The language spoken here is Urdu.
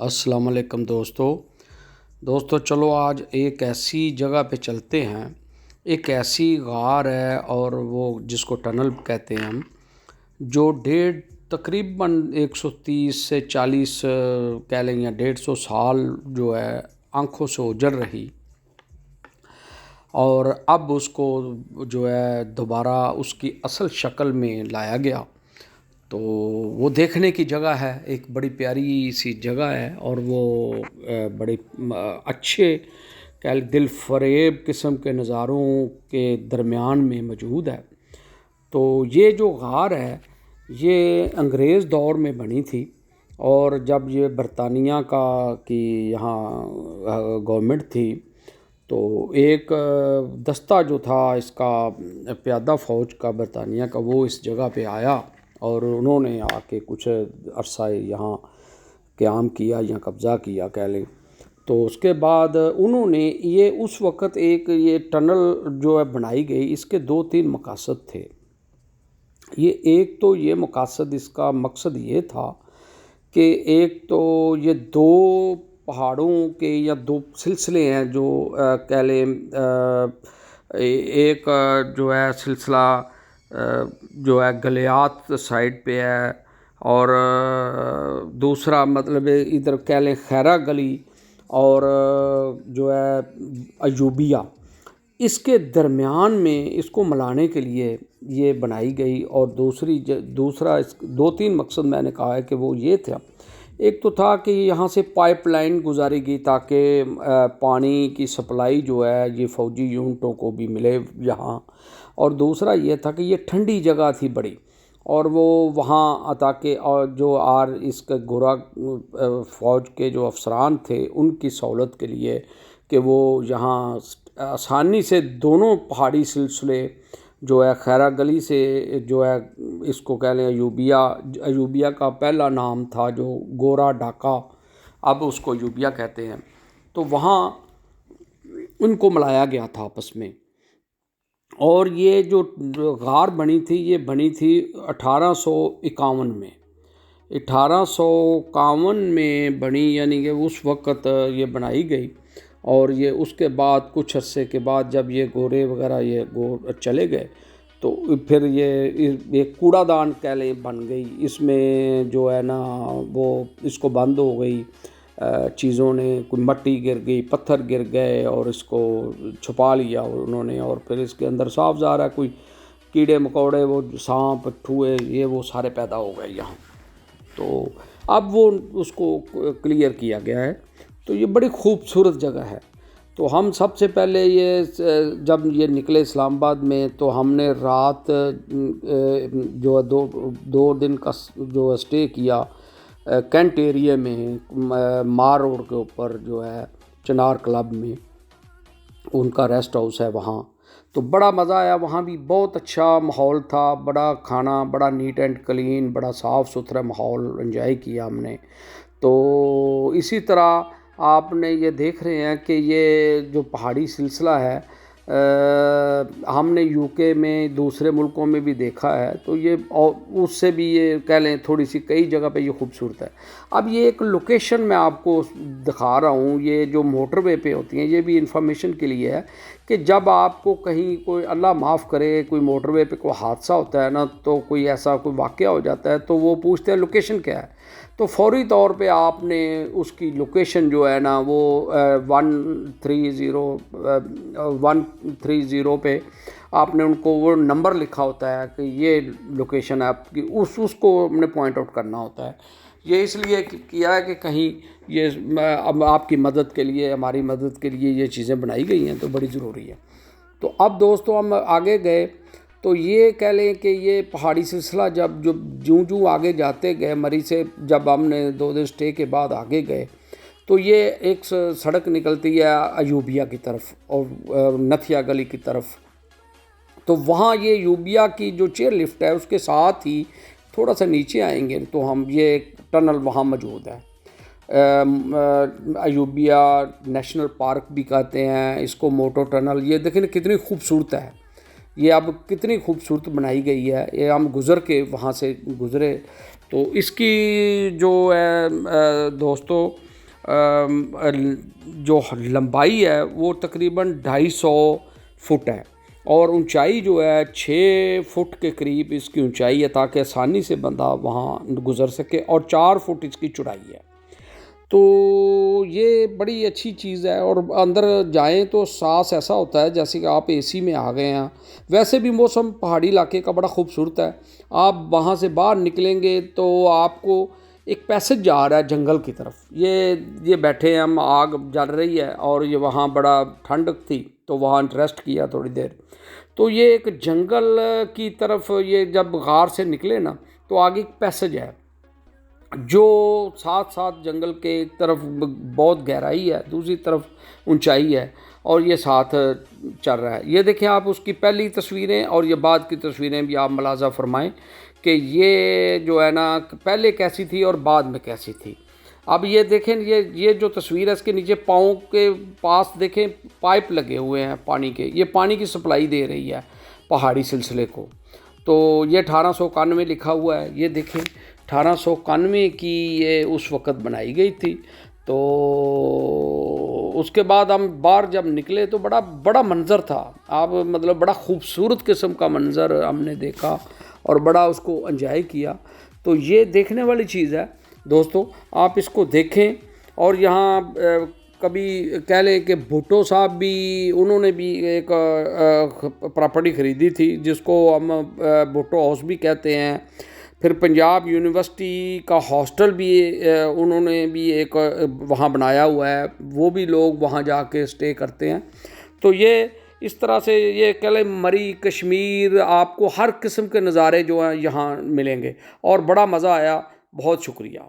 السلام علیکم دوستو چلو آج ایک ایسی جگہ پہ چلتے ہیں. ایک ایسی غار ہے اور وہ جس کو ٹنل کہتے ہیں ہم، جو تقریباً 130 سے 40 کہہ لیں یا 150 سال جو ہے آنکھوں سے اوجھل رہی، اور اب اس کو جو ہے دوبارہ اس کی اصل شکل میں لایا گیا. تو وہ دیکھنے کی جگہ ہے، ایک بڑی پیاری سی جگہ ہے، اور وہ بڑے اچھے دل فریب قسم کے نظاروں کے درمیان میں موجود ہے. تو یہ جو غار ہے یہ انگریز دور میں بنی تھی، اور جب یہ برطانیہ کی یہاں گورنمنٹ تھی تو ایک دستہ جو تھا اس کا پیادہ فوج کا برطانیہ کا، وہ اس جگہ پہ آیا اور انہوں نے آ کے کچھ عرصہ یہاں قیام کیا یا قبضہ کیا کہہ لیں. تو اس کے بعد انہوں نے یہ اس وقت یہ ٹنل جو ہے بنائی گئی، اس کے 2-3 مقاصد تھے. ایک تو یہ مقاصد، اس کا مقصد یہ تھا کہ ایک تو یہ 2 پہاڑوں کے یا 2 سلسلے ہیں جو کہہ لیں، ایک جو ہے سلسلہ جو ہے گلیات سائڈ پہ ہے، اور دوسرا مطلب ادھر کہہ لیں خیرہ گلی اور جو ہے ایوبیہ، اس کے درمیان میں اس کو ملانے کے لیے یہ بنائی گئی. اور دوسرا 2-3 مقصد میں نے کہا ہے کہ وہ یہ تھا. ایک تو تھا کہ یہاں سے پائپ لائن گزاری گئی تاکہ پانی کی سپلائی جو ہے یہ فوجی یونٹوں کو بھی ملے یہاں. اور دوسرا یہ تھا کہ یہ ٹھنڈی جگہ تھی بڑی، اور وہ وہاں تاکہ جو اس کے گورا فوج کے جو افسران تھے ان کی سہولت کے لیے کہ وہ یہاں آسانی سے دونوں پہاڑی سلسلے جو ہے خیرہ گلی سے جو ہے اس کو کہہ لیں ایوبیہ کا پہلا نام تھا جو گورا ڈھاکہ، اب اس کو ایوبیہ کہتے ہیں. تو وہاں ان کو ملایا گیا تھا آپس میں. اور یہ جو غار بنی تھی یہ بنی تھی 1851 میں. 1851 میں بنی، یعنی کہ اس وقت یہ بنائی گئی. اور یہ اس کے بعد کچھ عرصے کے بعد جب یہ گورے وغیرہ یہ چلے گئے تو پھر یہ ایک کوڑا دان کہہ لیں بن گئی. اس میں جو ہے نا وہ اس کو بند ہو گئی، چیزوں نے، کوئی مٹی گر گئی، پتھر گر گئے اور اس کو چھپا لیا انہوں نے. اور پھر اس کے اندر صاف ظاہر ہے کوئی کیڑے مکوڑے، وہ سانپ ٹھوئے یہ وہ سارے پیدا ہو گئے یہاں. تو اب وہ اس کو کلیئر کیا گیا ہے. تو یہ بڑی خوبصورت جگہ ہے. تو ہم سب سے پہلے جب یہ نکلے اسلام آباد میں تو ہم نے رات جو 2 دن کا جو اسٹے کیا کینٹ ایریے میں، مار روڈ کے اوپر جو ہے چنار کلب میں ان کا ریسٹ ہاؤس ہے وہاں. تو بڑا مزہ آیا، وہاں بھی بہت اچھا ماحول تھا، بڑا کھانا، بڑا نیٹ اینڈ کلین، بڑا صاف ستھرا ماحول انجوائے کیا ہم نے. تو اسی طرح آپ نے یہ دیکھ رہے ہیں کہ یہ جو پہاڑی سلسلہ ہے ہم نے یو کے میں دوسرے ملکوں میں بھی دیکھا ہے، تو یہ اس سے بھی یہ کہہ لیں تھوڑی سی کئی جگہ پہ یہ خوبصورت ہے. اب یہ ایک لوکیشن میں آپ کو دکھا رہا ہوں، یہ جو موٹر وے پہ ہوتی ہیں یہ بھی انفارمیشن کے لیے ہے کہ جب آپ کو کہیں کوئی اللہ معاف کرے کوئی موٹر وے پہ کوئی حادثہ ہوتا ہے نا، تو کوئی ایسا کوئی واقعہ ہو جاتا ہے تو وہ پوچھتے ہیں لوکیشن کیا ہے. تو فوری طور پہ آپ نے اس کی لوکیشن جو ہے نا وہ 130 پہ آپ نے ان کو وہ نمبر لکھا ہوتا ہے کہ یہ لوکیشن آپ کی، اس کو ہم نے پوائنٹ آؤٹ کرنا ہوتا ہے. یہ اس لیے کیا ہے کہ کہیں یہ اب آپ کی مدد کے لیے، ہماری مدد کے لیے یہ چیزیں بنائی گئی ہیں تو بڑی ضروری ہے. تو اب دوستو ہم آگے گئے تو یہ کہہ لیں کہ یہ پہاڑی سلسلہ جوں آگے جاتے گئے، مری سے جب ہم نے 2 دن اسٹے کے بعد آگے گئے تو یہ ایک سڑک نکلتی ہے ایوبیہ کی طرف اور نتھیا گلی کی طرف. تو وہاں یہ ایوبیہ کی جو چیئر لفٹ ہے اس کے ساتھ ہی تھوڑا سا نیچے آئیں گے تو ہم یہ ٹنل وہاں موجود ہے. ایوبیہ نیشنل پارک بھی کہتے ہیں اس کو، موٹو ٹنل. یہ دیکھیں کتنی خوبصورت ہے، یہ اب کتنی خوبصورت بنائی گئی ہے. یہ ہم وہاں سے گزرے تو اس کی جو ہے دوستو جو لمبائی ہے وہ تقریباً 250 فٹ ہے، اور اونچائی جو ہے 6 فٹ کے قریب اس کی اونچائی ہے، تاکہ آسانی سے بندہ وہاں گزر سکے، اور 4 فٹ اس کی چوڑائی ہے۔ تو یہ بڑی اچھی چیز ہے، اور اندر جائیں تو سانس ایسا ہوتا ہے جیسے کہ آپ اے سی میں آ گئے ہیں۔ ویسے بھی موسم پہاڑی علاقے کا بڑا خوبصورت ہے۔ آپ وہاں سے باہر نکلیں گے تو آپ کو ایک پیسج جا رہا ہے جنگل کی طرف، یہ بیٹھے ہیں ہم، آگ جل رہی ہے، اور یہ وہاں بڑا ٹھنڈک تھی تو وہاں ریسٹ کیا تھوڑی دیر۔ تو یہ ایک جنگل کی طرف، یہ جب غار سے نکلے نا تو آگے ایک پیسج ہے جو ساتھ ساتھ جنگل کے ایک طرف بہت گہرائی ہے، دوسری طرف اونچائی ہے، اور یہ ساتھ چل رہا ہے۔ یہ دیکھیں آپ اس کی پہلی تصویریں اور یہ بعد کی تصویریں بھی آپ ملاحظہ فرمائیں کہ یہ جو ہے نا پہلے کیسی تھی اور بعد میں کیسی تھی۔ اب یہ دیکھیں، یہ جو تصویر ہے اس کے نیچے پاؤں کے پاس دیکھیں پائپ لگے ہوئے ہیں پانی کے، یہ پانی کی سپلائی دے رہی ہے پہاڑی سلسلے کو۔ تو یہ 1891 لکھا ہوا ہے، یہ دیکھیں 1891 کی یہ اس وقت بنائی گئی تھی۔ تو اس کے بعد ہم باہر جب نکلے تو بڑا منظر تھا، آپ مطلب بڑا خوبصورت قسم کا منظر ہم نے دیکھا اور بڑا اس کو انجوائے کیا۔ تو یہ دیکھنے والی چیز ہے دوستو، آپ اس کو دیکھیں۔ اور یہاں کبھی کہہ لیں کہ بھٹو صاحب بھی، انہوں نے بھی ایک پراپرٹی خریدی تھی جس کو ہم بھٹو ہاؤس بھی کہتے ہیں۔ پھر پنجاب یونیورسٹی کا ہاسٹل بھی انہوں نے بھی ایک وہاں بنایا ہوا ہے، وہ بھی لوگ وہاں جا کے اسٹے کرتے ہیں۔ تو یہ اس طرح سے یہ کہہ لیں مری کشمیر، آپ کو ہر قسم کے نظارے جو ہیں یہاں ملیں گے، اور بڑا مزہ آیا۔ بہت شکریہ۔